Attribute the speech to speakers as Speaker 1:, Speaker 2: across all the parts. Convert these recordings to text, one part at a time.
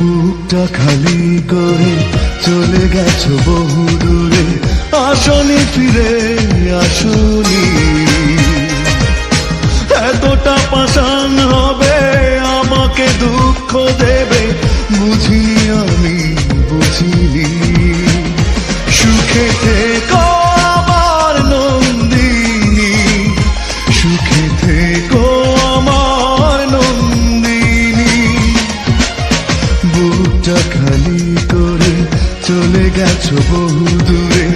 Speaker 1: বুকটা খালি করে চলে গেছো বহু দূরে, আসনি ফিরে আসনি। এতটা পাষাণ হবে আমাকে দুঃখ দেবে, বুঝিনি আমি বুঝিনি। সুখে থেকো আমার নন্দিনী, সুখে থেকো আমার নন্দিনী। বুকটা খালি করে চলে গেছো বহু দূরে,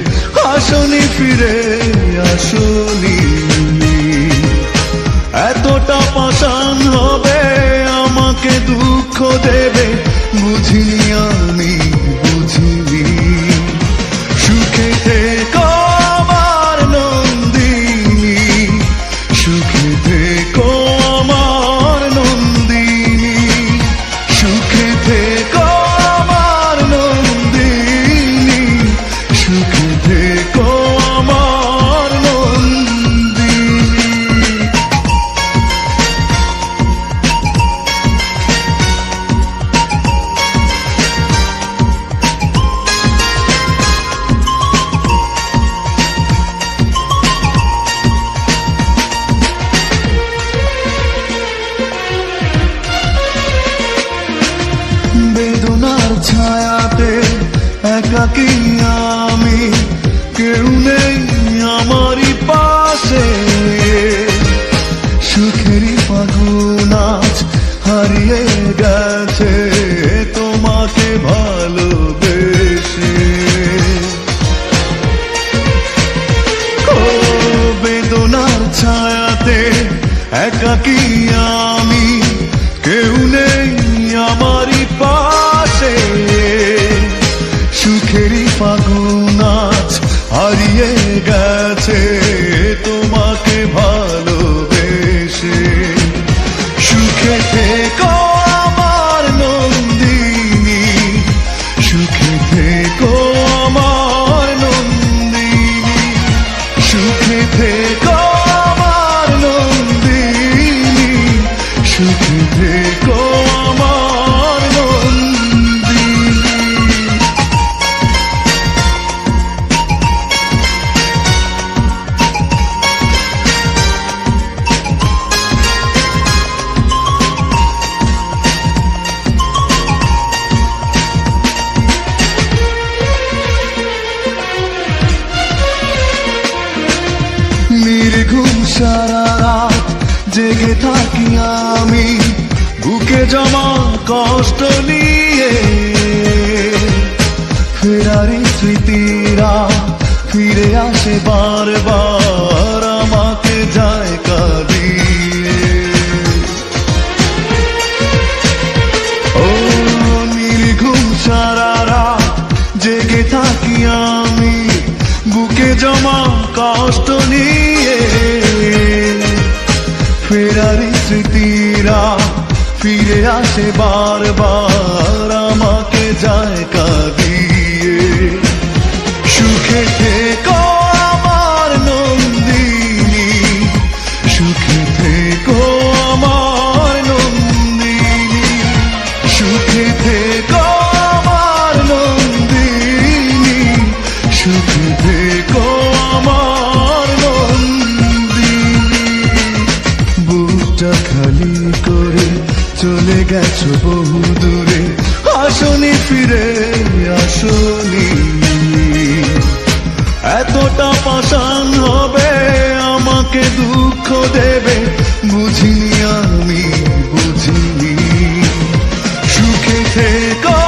Speaker 1: আসনি ফিরে আসনি। এতটা পাষাণ হবে আমাকে দুঃখ দেবে, বুঝিনি আমি বুঝিনি। সুখে থেকো আমার নন্দিনী, সুখে থেকো আমার নন্দিনী, সুখে থেকো আমার নন্দিনী, সুখে থেকো আমার নন্দিনী। বেদনার ছায়াতে একাকী আমি, কেউ নেই আমারই পাশে। সুখেরই ফাগুন আজ হারিয়ে গেছে তোমাকে ভালোবেসে। ও বেদনার ছায়াতে একাকী আমি, কেউ নেই আমারই পাশে। সুখেরই ফাগুন আজ হারিয়ে গেছে তোমাকে ভালোবেসে। সুখে থেকো আমার নন্দিনী, সুখে থেকো আমার নন্দিনী, সুখে থেকো আমার নন্দিনী, সুখে থেকো আমার নন্দিনী। নির্ঘুম সারা রাত জেগে থাকি আমি, বুকে জমা কষ্ট নিয়ে। ফেরারি স্মৃতিরা ফিরে আসে বারবার, আমাকে যায় কাঁদিয়ে। ও নির্ঘুম সারা রাত জেগে থাকি আমি, বুকে জমা কষ্ট নিয়ে। ফেরারি স্মৃতিরা ফিরে আসে বারবার, আমাকে যায় কাঁদিয়ে। সুখে থেকো আমার নন্দিনী, সুখে থেকো আমার নন্দিনী, সুখে থেকো আমার নন্দিনী, সুখে থেকো আমার নন্দিনী। বুকটা খালি করে চলে গেছো বহু দূরে, আসনি ফিরে আসনি। এতটা পাষাণ হবে আমাকে দুঃখ দেবে, বুঝিনি আমি বুঝিনি। সুখে থেকো